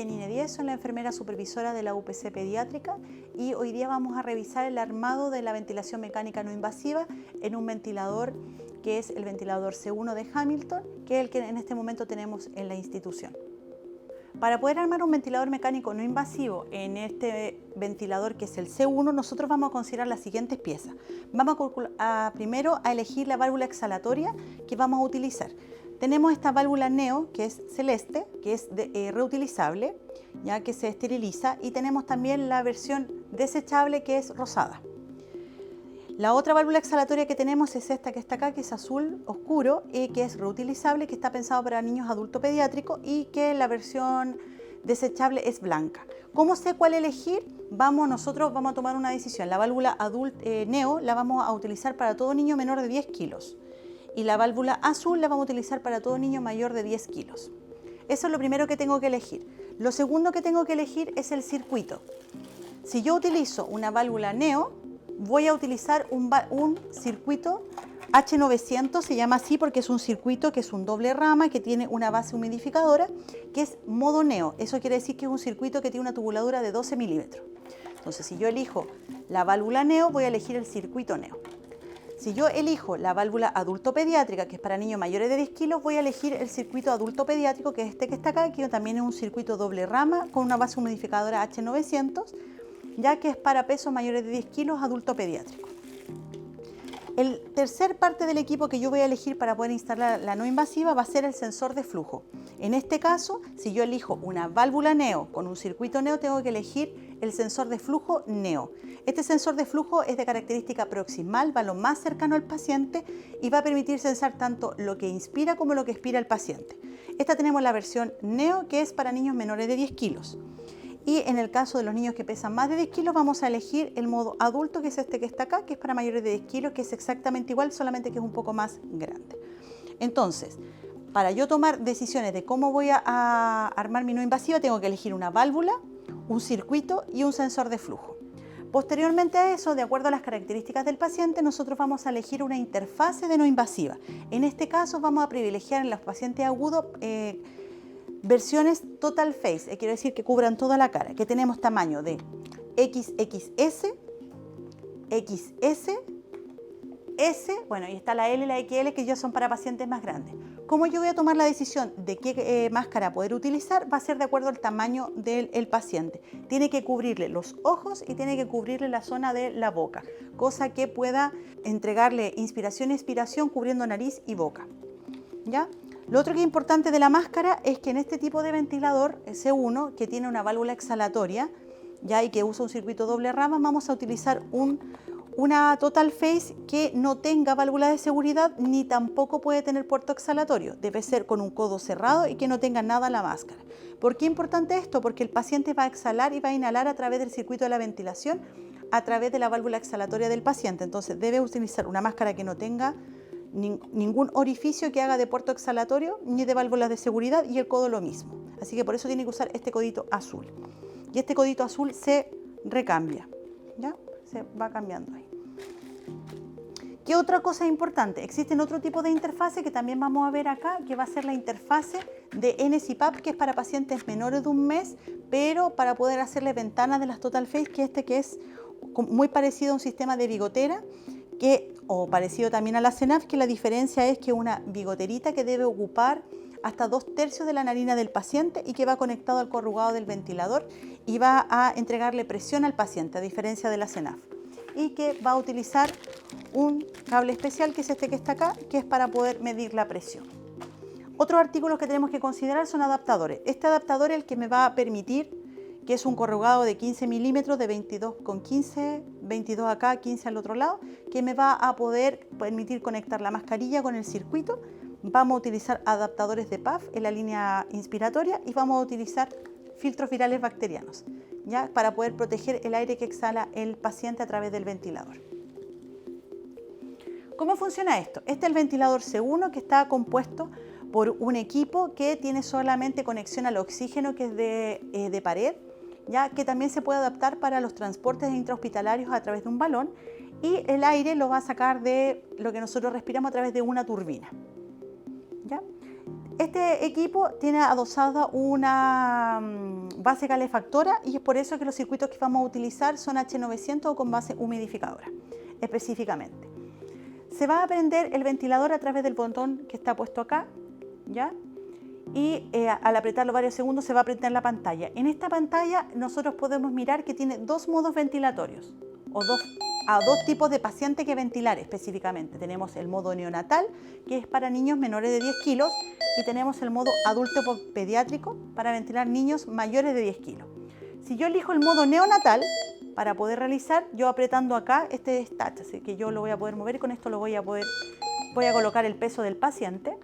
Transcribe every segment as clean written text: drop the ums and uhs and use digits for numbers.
Janine Díez, soy la enfermera supervisora de la UPC Pediátrica y hoy día vamos a revisar el armado de la ventilación mecánica no invasiva en un ventilador que es el ventilador C1 de Hamilton, que es el que en este momento tenemos en la institución. Para poder armar un ventilador mecánico no invasivo en este ventilador que es el C1, nosotros vamos a considerar las siguientes piezas. Vamos primero a elegir la válvula exhalatoria que vamos a utilizar. Tenemos esta válvula Neo, que es celeste, que es reutilizable, ya que se esteriliza, y tenemos también la versión desechable, que es rosada. La otra válvula exhalatoria que tenemos es esta que está acá, que es azul oscuro y que es reutilizable, que está pensado para niños adultos pediátricos, y que la versión desechable es blanca. ¿Cómo sé cuál elegir? Nosotros vamos a tomar una decisión. La válvula Neo la vamos a utilizar para todo niño menor de 10 kilos. Y la válvula azul la vamos a utilizar para todo niño mayor de 10 kilos. Eso es lo primero que tengo que elegir. Lo segundo que tengo que elegir es el circuito. Si yo utilizo una válvula Neo, voy a utilizar un circuito H900, se llama así porque es un circuito que es un doble rama, que tiene una base humidificadora, que es modo Neo. Eso quiere decir que es un circuito que tiene una tubuladura de 12 milímetros. Entonces, si yo elijo la válvula Neo, voy a elegir el circuito Neo. Si yo elijo la válvula adulto pediátrica, que es para niños mayores de 10 kilos, voy a elegir el circuito adulto pediátrico, que es este que está acá, que también es un circuito doble rama con una base humidificadora H900, ya que es para pesos mayores de 10 kilos adulto pediátrico. El tercer parte del equipo que yo voy a elegir para poder instalar la no invasiva va a ser el sensor de flujo. En este caso, si yo elijo una válvula Neo con un circuito Neo, tengo que elegir el sensor de flujo Neo. Este sensor de flujo es de característica proximal, va lo más cercano al paciente y va a permitir sensar tanto lo que inspira como lo que expira el paciente. Esta tenemos la versión Neo, que es para niños menores de 10 kilos. Y en el caso de los niños que pesan más de 10 kilos, vamos a elegir el modo adulto, que es este que está acá, que es para mayores de 10 kilos, que es exactamente igual, solamente que es un poco más grande. Entonces, para yo tomar decisiones de cómo voy a armar mi no invasiva, tengo que elegir una válvula, un circuito y un sensor de flujo. Posteriormente a eso, de acuerdo a las características del paciente, nosotros vamos a elegir una interfase de no invasiva. En este caso vamos a privilegiar en los pacientes agudos versiones total face, quiere decir que cubran toda la cara, que tenemos tamaño de XXS, XS, S, bueno, y está la L y la XL, que ya son para pacientes más grandes. ¿Cómo yo voy a tomar la decisión de qué máscara poder utilizar? Va a ser de acuerdo al tamaño del paciente. Tiene que cubrirle los ojos y tiene que cubrirle la zona de la boca, cosa que pueda entregarle inspiración y expiración cubriendo nariz y boca. ¿Ya? Lo otro que es importante de la máscara es que en este tipo de ventilador C1, que tiene una válvula exhalatoria, ya, y que usa un circuito doble rama, vamos a utilizar una total face que no tenga válvula de seguridad ni tampoco puede tener puerto exhalatorio. Debe ser con un codo cerrado y que no tenga nada la máscara. ¿Por qué es importante esto? Porque el paciente va a exhalar y va a inhalar a través del circuito de la ventilación, a través de la válvula exhalatoria del paciente. Entonces debe utilizar una máscara que no tenga ningún orificio que haga de puerto exhalatorio ni de válvulas de seguridad, y el codo lo mismo. Así que por eso tiene que usar este codito azul. Y este codito azul se recambia, ¿ya? Se va cambiando ahí. ¿Qué otra cosa importante? Existen otro tipo de interfase que también vamos a ver acá, que va a ser la interfase de NC-PAP, que es para pacientes menores de un mes, pero para poder hacerle ventanas de las Total Face, que es muy parecido a un sistema de bigotera, o parecido también a la CENAF, que la diferencia es que una bigoterita que debe ocupar hasta 2/3 de la narina del paciente y que va conectado al corrugado del ventilador y va a entregarle presión al paciente, a diferencia de la CENAF. Y que va a utilizar un cable especial, que es este que está acá, que es para poder medir la presión. Otros artículos que tenemos que considerar son adaptadores. Este adaptador es el que me va a permitir, que es un corrugado de 15 milímetros, de 22,15, 22 acá, 15 al otro lado, que me va a poder permitir conectar la mascarilla con el circuito. Vamos a utilizar adaptadores de PAF en la línea inspiratoria y vamos a utilizar filtros virales bacterianos, ¿ya? Para poder proteger el aire que exhala el paciente a través del ventilador. ¿Cómo funciona esto? Este es el ventilador C1, que está compuesto por un equipo que tiene solamente conexión al oxígeno, que es de pared, ya que también se puede adaptar para los transportes intrahospitalarios a través de un balón, y el aire lo va a sacar de lo que nosotros respiramos a través de una turbina, ¿ya? Este equipo tiene adosada una base calefactora y es por eso que los circuitos que vamos a utilizar son H900 o con base humidificadora, específicamente. Se va a prender el ventilador a través del botón que está puesto acá, ¿ya? Y al apretarlo varios segundos se va a prender la pantalla. En esta pantalla nosotros podemos mirar que tiene dos modos ventilatorios, o dos tipos de paciente que ventilar específicamente. Tenemos el modo neonatal, que es para niños menores de 10 kilos, y tenemos el modo adulto pediátrico para ventilar niños mayores de 10 kilos. Si yo elijo el modo neonatal, para poder realizar, yo apretando acá, este es touch, así que yo lo voy a poder mover y con esto voy a colocar el peso del paciente,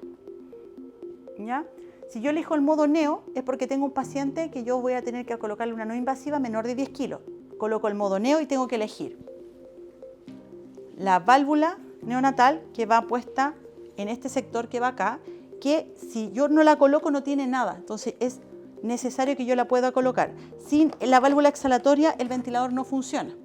¿ya? Si yo elijo el modo neo, es porque tengo un paciente que yo voy a tener que colocarle una no invasiva menor de 10 kilos. Coloco el modo neo y tengo que elegir la válvula neonatal que va puesta en este sector que va acá, que si yo no la coloco no tiene nada, entonces es necesario que yo la pueda colocar. Sin la válvula exhalatoria el ventilador no funciona.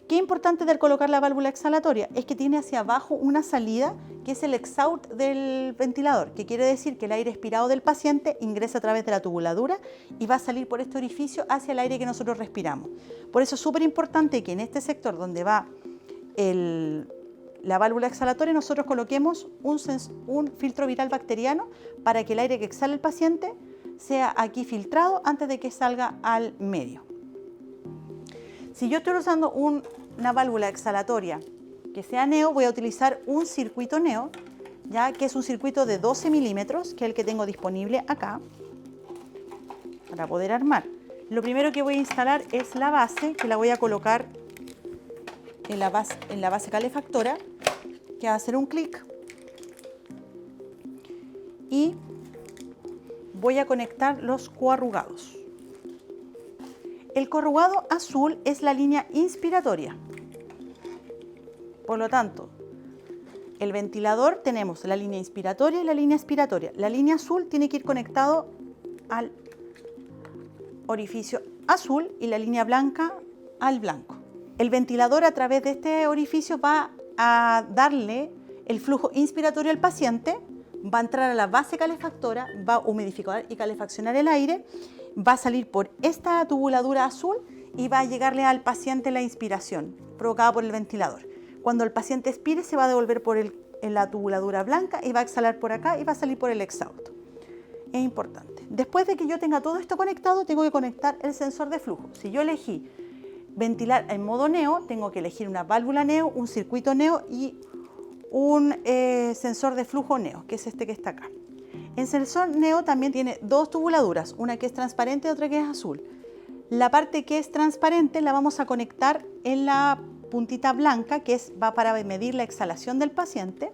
Qué importante del colocar la válvula exhalatoria es que tiene hacia abajo una salida que es el exhaust del ventilador, que quiere decir que el aire expirado del paciente ingresa a través de la tubuladura y va a salir por este orificio hacia el aire que nosotros respiramos. Por eso es súper importante que en este sector donde va la válvula exhalatoria nosotros coloquemos un filtro viral bacteriano para que el aire que exhala el paciente sea aquí filtrado antes de que salga al medio. Si yo estoy usando una válvula exhalatoria que sea neo, voy a utilizar un circuito neo, ya que es un circuito de 12 milímetros, que es el que tengo disponible acá, para poder armar. Lo primero que voy a instalar es la base, que la voy a colocar en la base calefactora, que va a hacer un clic. Y voy a conectar los coarrugados. El corrugado azul es la línea inspiratoria. Por lo tanto, el ventilador tenemos la línea inspiratoria y la línea expiratoria. La línea azul tiene que ir conectado al orificio azul y la línea blanca al blanco. El ventilador a través de este orificio va a darle el flujo inspiratorio al paciente, va a entrar a la base calefactora, va a humidificar y calefaccionar el aire, va a salir por esta tubuladura azul y va a llegarle al paciente la inspiración provocada por el ventilador. Cuando el paciente expire se va a devolver en la tubuladura blanca y va a exhalar por acá y va a salir por el exhausto. Es importante. Después de que yo tenga todo esto conectado, tengo que conectar el sensor de flujo. Si yo elegí ventilar en modo neo, tengo que elegir una válvula neo, un circuito neo y un sensor de flujo neo, que es este que está acá. El sensor neo también tiene dos tubuladuras, una que es transparente y otra que es azul. La parte que es transparente la vamos a conectar en la puntita blanca, que va para medir la exhalación del paciente,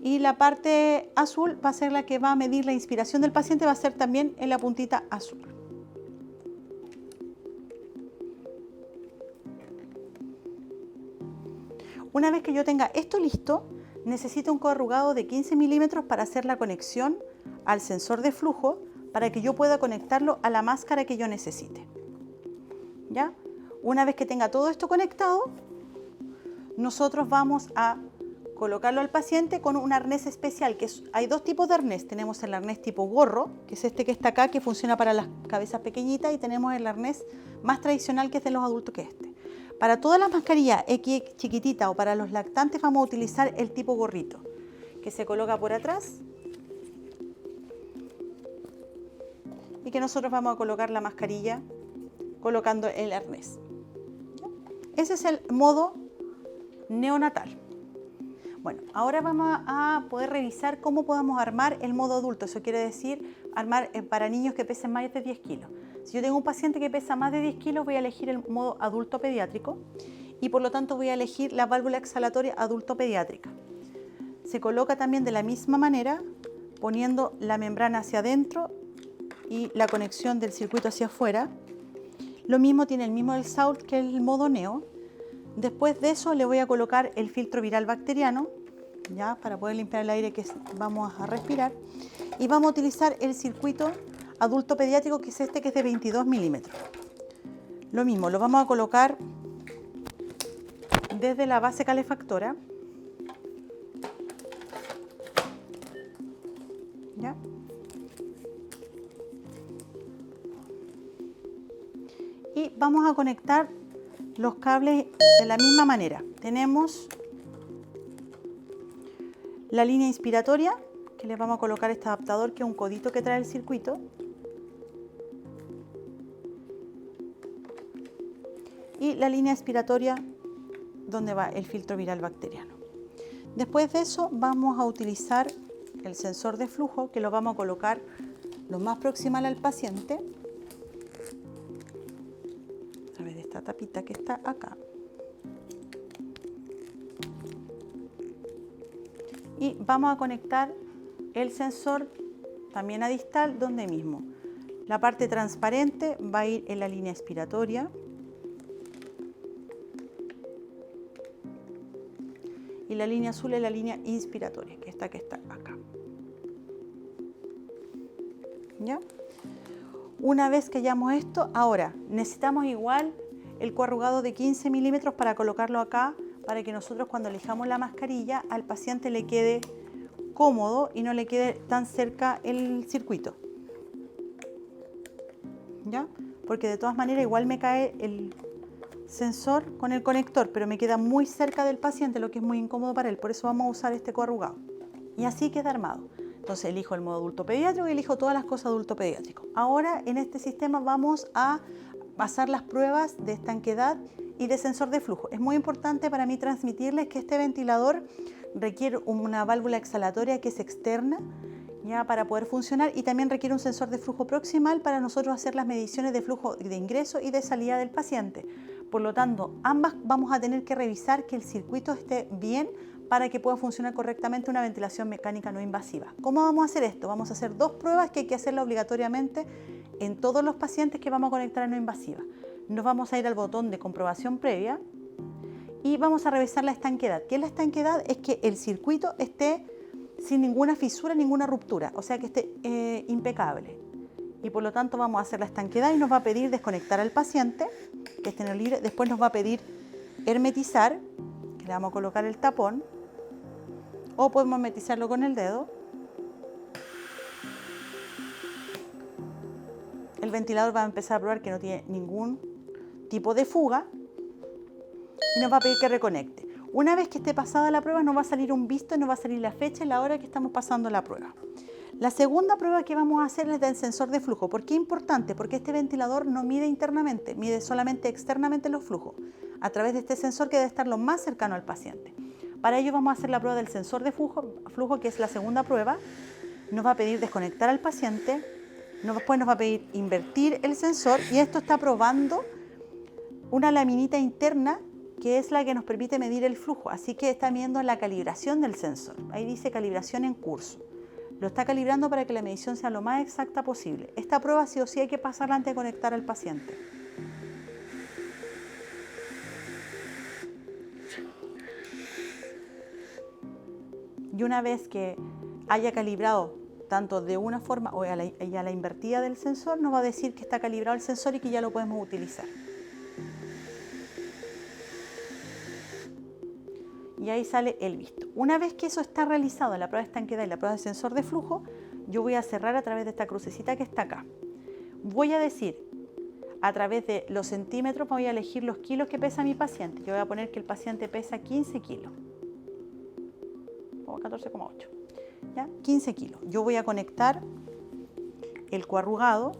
y la parte azul va a ser la que va a medir la inspiración del paciente, va a ser también en la puntita azul. Una vez que yo tenga esto listo, necesito un corrugado de 15 milímetros para hacer la conexión al sensor de flujo para que yo pueda conectarlo a la máscara que yo necesite. ¿Ya? Una vez que tenga todo esto conectado, nosotros vamos a colocarlo al paciente con un arnés especial, hay dos tipos de arnés. Tenemos el arnés tipo gorro, que es este que está acá, que funciona para las cabezas pequeñitas, y tenemos el arnés más tradicional, que es de los adultos, que es este. Para todas las mascarillas X chiquititas o para los lactantes vamos a utilizar el tipo gorrito, que se coloca por atrás y que nosotros vamos a colocar la mascarilla colocando el arnés. Ese es el modo neonatal. Bueno, ahora vamos a poder revisar cómo podemos armar el modo adulto. Eso quiere decir armar para niños que pesen más de 10 kilos. Si yo tengo un paciente que pesa más de 10 kilos, voy a elegir el modo adulto pediátrico y por lo tanto voy a elegir la válvula exhalatoria adulto pediátrica. Se coloca también de la misma manera, poniendo la membrana hacia adentro y la conexión del circuito hacia afuera. Lo mismo tiene el mismo exhaust que el modo neo. Después de eso le voy a colocar el filtro viral bacteriano, ya, para poder limpiar el aire que vamos a respirar. Y vamos a utilizar el circuito adulto pediátrico, que es este, que es de 22 milímetros. Lo mismo, lo vamos a colocar desde la base calefactora. ¿Ya? vamos a conectar los cables de la misma manera. Tenemos la línea inspiratoria, que le vamos a colocar este adaptador, que es un codito que trae el circuito. Y la línea expiratoria donde va el filtro viral bacteriano. Después de eso vamos a utilizar el sensor de flujo, que lo vamos a colocar lo más proximal al paciente, a través de esta tapita que está acá. Y vamos a conectar el sensor también a distal, donde mismo. La parte transparente va a ir en la línea expiratoria. Y la línea azul es la línea inspiratoria, que está acá. ¿Ya? Una vez que hayamos esto, ahora necesitamos igual el coarrugado de 15 milímetros para colocarlo acá, para que nosotros cuando elijamos la mascarilla al paciente le quede cómodo y no le quede tan cerca el circuito. ¿Ya? Porque de todas maneras igual me cae el sensor con el conector, pero me queda muy cerca del paciente, lo que es muy incómodo para él. Por eso vamos a usar este coarrugado. Y así queda armado. Entonces elijo el modo adulto pediátrico y elijo todas las cosas adulto pediátrico. Ahora en este sistema vamos a pasar las pruebas de estanqueidad y de sensor de flujo. Es muy importante para mí transmitirles que este ventilador requiere una válvula exhalatoria que es externa, ya, para poder funcionar, y también requiere un sensor de flujo proximal para nosotros hacer las mediciones de flujo de ingreso y de salida del paciente. Por lo tanto, ambas vamos a tener que revisar que el circuito esté bien para que pueda funcionar correctamente una ventilación mecánica no invasiva. ¿Cómo vamos a hacer esto? Vamos a hacer dos pruebas que hay que hacerla obligatoriamente en todos los pacientes que vamos a conectar a no invasiva. Nos vamos a ir al botón de comprobación previa y vamos a revisar la estanqueidad. ¿Qué es la estanqueidad? Es que el circuito esté sin ninguna fisura, ninguna ruptura, o sea que esté impecable. Y por lo tanto vamos a hacer la estanqueidad y nos va a pedir desconectar al paciente, que esté en el libre. Después nos va a pedir hermetizar, que le vamos a colocar el tapón, o podemos hermetizarlo con el dedo. El ventilador va a empezar a probar que no tiene ningún tipo de fuga y nos va a pedir que reconecte. Una vez que esté pasada la prueba nos va a salir un visto y nos va a salir la fecha y la hora que estamos pasando la prueba. La segunda prueba que vamos a hacer es del sensor de flujo. ¿Por qué es importante? Porque este ventilador no mide internamente, mide solamente externamente los flujos, a través de este sensor que debe estar lo más cercano al paciente. Para ello vamos a hacer la prueba del sensor de flujo, que es la segunda prueba. Nos va a pedir desconectar al paciente, después nos va a pedir invertir el sensor, y esto está probando una laminita interna que es la que nos permite medir el flujo, así que está midiendo la calibración del sensor. Ahí dice calibración en curso. Lo está calibrando para que la medición sea lo más exacta posible. Esta prueba sí o sí hay que pasarla antes de conectar al paciente. Y una vez que haya calibrado tanto de una forma o a la invertida del sensor, nos va a decir que está calibrado el sensor y que ya lo podemos utilizar. Y ahí sale el visto. Una vez que eso está realizado, la prueba de estanqueidad y la prueba de sensor de flujo, yo voy a cerrar a través de esta crucecita que está acá. Voy a decir, a través de los centímetros, voy a elegir los kilos que pesa mi paciente. Yo voy a poner que el paciente pesa 15 kilos. O 14,8. ¿Ya? 15 kilos. Yo voy a conectar el coarrugado.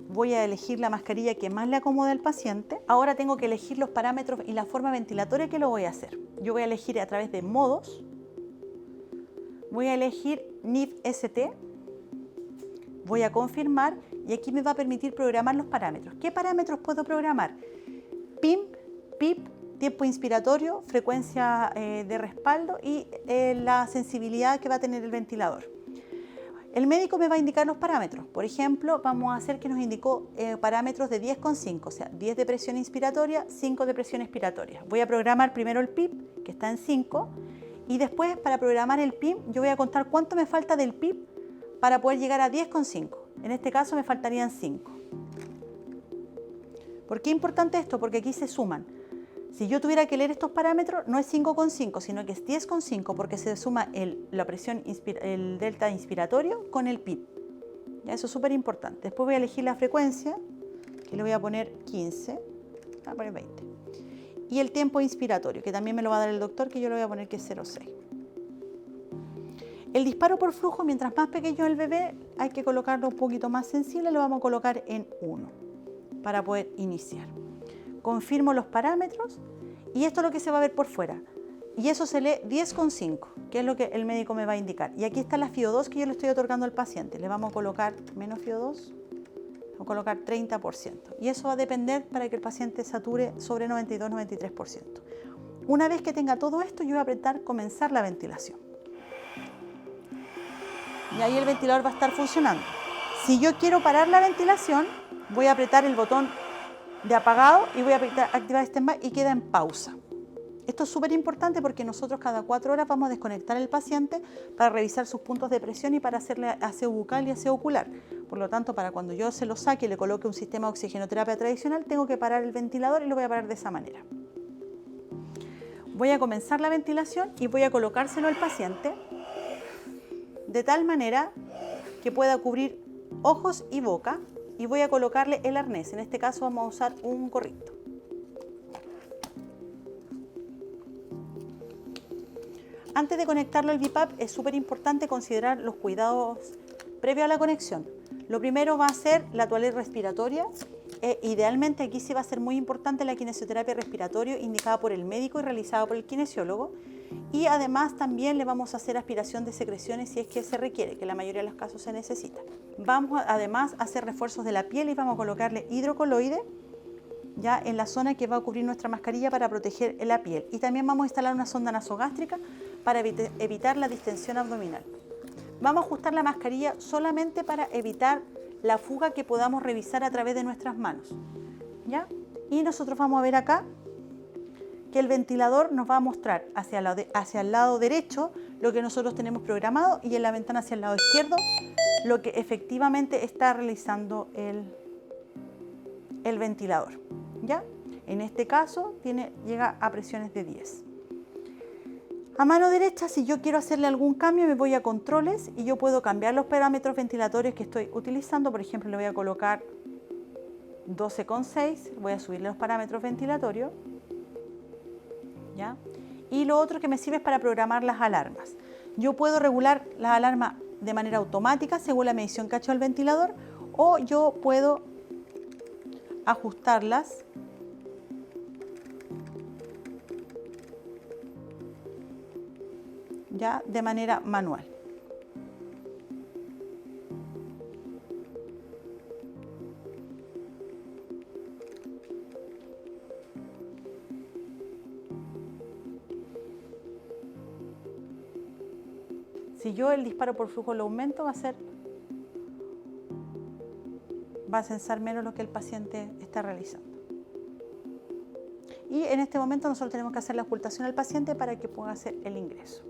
Voy a elegir la mascarilla que más le acomode al paciente. Ahora tengo que elegir los parámetros y la forma ventilatoria que lo voy a hacer. Yo voy a elegir a través de modos. Voy a elegir NIF-ST. Voy a confirmar y aquí me va a permitir programar los parámetros. ¿Qué parámetros puedo programar? PIMP, PIP, tiempo inspiratorio, frecuencia de respaldo y la sensibilidad que va a tener el ventilador. El médico me va a indicar los parámetros. Por ejemplo, vamos a hacer que nos indicó parámetros de 10,5, o sea, 10 de presión inspiratoria, 5 de presión expiratoria. Voy a programar primero el PIP, que está en 5, y después para programar el PIP yo voy a contar cuánto me falta del PIP para poder llegar a 10,5. En este caso me faltarían 5. ¿Por qué es importante esto? Porque aquí se suman. Si yo tuviera que leer estos parámetros, no es 5,5, sino que es 10,5 porque se suma la presión, el delta inspiratorio con el PIP. ¿Ya? Eso es súper importante. Después voy a elegir la frecuencia, que le voy a poner 15. voy a poner 20. Y el tiempo inspiratorio, que también me lo va a dar el doctor, que yo le voy a poner que es 0,6. El disparo por flujo, mientras más pequeño el bebé, hay que colocarlo un poquito más sensible, lo vamos a colocar en 1 para poder iniciar. Confirmo los parámetros y esto es lo que se va a ver por fuera. Y eso se lee 10,5, que es lo que el médico me va a indicar. Y aquí está la FIO2 que yo le estoy otorgando al paciente. Le vamos a colocar menos FIO2, vamos a colocar 30%. Y eso va a depender para que el paciente sature sobre 92-93%. Una vez que tenga todo esto, yo voy a apretar comenzar la ventilación. Y ahí el ventilador va a estar funcionando. Si yo quiero parar la ventilación, voy a apretar el botón de apagado y voy a activar standby y queda en pausa. Esto es súper importante porque nosotros cada 4 horas vamos a desconectar al paciente para revisar sus puntos de presión y para hacerle aseo bucal y aseo ocular. Por lo tanto, para cuando yo se lo saque y le coloque un sistema de oxigenoterapia tradicional, tengo que parar el ventilador y lo voy a parar de esa manera. Voy a comenzar la ventilación y voy a colocárselo al paciente de tal manera que pueda cubrir ojos y boca y voy a colocarle el arnés. En este caso vamos a usar un gorrito. Antes de conectarlo al BiPAP es súper importante considerar los cuidados previos a la conexión. Lo primero va a ser la toaleta respiratoria. Idealmente aquí sí va a ser muy importante la kinesioterapia respiratoria indicada por el médico y realizada por el kinesiólogo. Y además también le vamos a hacer aspiración de secreciones si es que se requiere, que en la mayoría de los casos se necesita. Vamos además a hacer refuerzos de la piel y vamos a colocarle hidrocoloide ya en la zona que va a cubrir nuestra mascarilla para proteger la piel. Y también vamos a instalar una sonda nasogástrica para evitar la distensión abdominal. Vamos a ajustar la mascarilla solamente para evitar la fuga que podamos revisar a través de nuestras manos. ¿Ya? Y nosotros vamos a ver acá que el ventilador nos va a mostrar hacia el lado derecho lo que nosotros tenemos programado y en la ventana hacia el lado izquierdo lo que efectivamente está realizando el ventilador. ¿Ya? En este caso llega a presiones de 10. A mano derecha, si yo quiero hacerle algún cambio, me voy a controles y yo puedo cambiar los parámetros ventilatorios que estoy utilizando. Por ejemplo, le voy a colocar 12,6, voy a subirle los parámetros ventilatorios. ¿Ya? Y lo otro que me sirve es para programar las alarmas. Yo puedo regular las alarmas de manera automática según la medición que ha hecho el ventilador o yo puedo ajustarlas ya de manera manual. Si yo el disparo por flujo lo aumento, va a censar menos lo que el paciente está realizando. Y en este momento nosotros tenemos que hacer la ocultación al paciente para que pueda hacer el ingreso.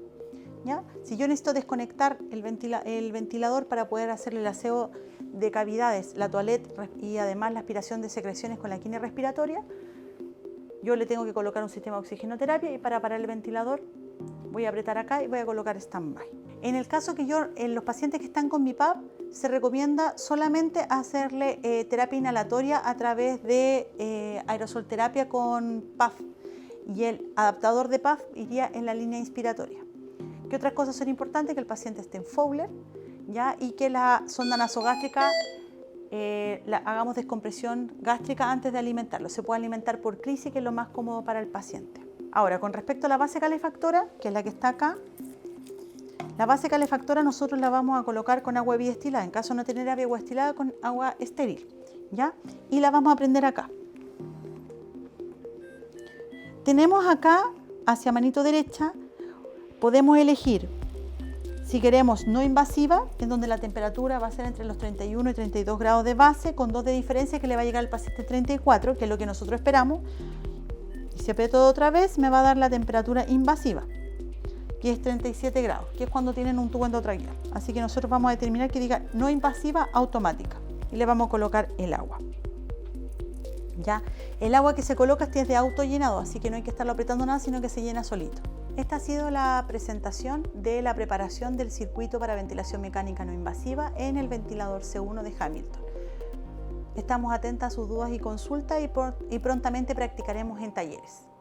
¿Ya? Si yo necesito desconectar el ventilador para poder hacerle el aseo de cavidades, la toilette y además la aspiración de secreciones con la quine respiratoria, yo le tengo que colocar un sistema de oxigenoterapia y para parar el ventilador voy a apretar acá y voy a colocar standby. En el caso que en los pacientes que están con BiPAP, se recomienda solamente hacerle terapia inhalatoria a través de aerosolterapia con PAF y el adaptador de PAF iría en la línea inspiratoria. ¿Qué otras cosas son importantes? Que el paciente esté en Fowler, ¿ya? Y que la sonda nasogástrica hagamos descompresión gástrica antes de alimentarlo. Se puede alimentar por crisis, que es lo más cómodo para el paciente. Ahora, con respecto a la base calefactora, que es la que está acá, la base calefactora nosotros la vamos a colocar con agua biodestilada, en caso de no tener agua destilada, con agua estéril, ¿ya? Y la vamos a prender acá. Tenemos acá, hacia manito derecha, podemos elegir si queremos no invasiva, en donde la temperatura va a ser entre los 31 y 32 grados de base, con 2 de diferencia que le va a llegar al paciente 34, que es lo que nosotros esperamos. Y si aprieto otra vez, me va a dar la temperatura invasiva, que es 37 grados, que es cuando tienen un tubo endotraqueal. Así que nosotros vamos a determinar que diga no invasiva automática y le vamos a colocar el agua. Ya, el agua que se coloca es de autollenado, así que no hay que estarlo apretando nada, sino que se llena solito. Esta ha sido la presentación de la preparación del circuito para ventilación mecánica no invasiva en el ventilador C1 de Hamilton. Estamos atentas a sus dudas y consultas y prontamente practicaremos en talleres.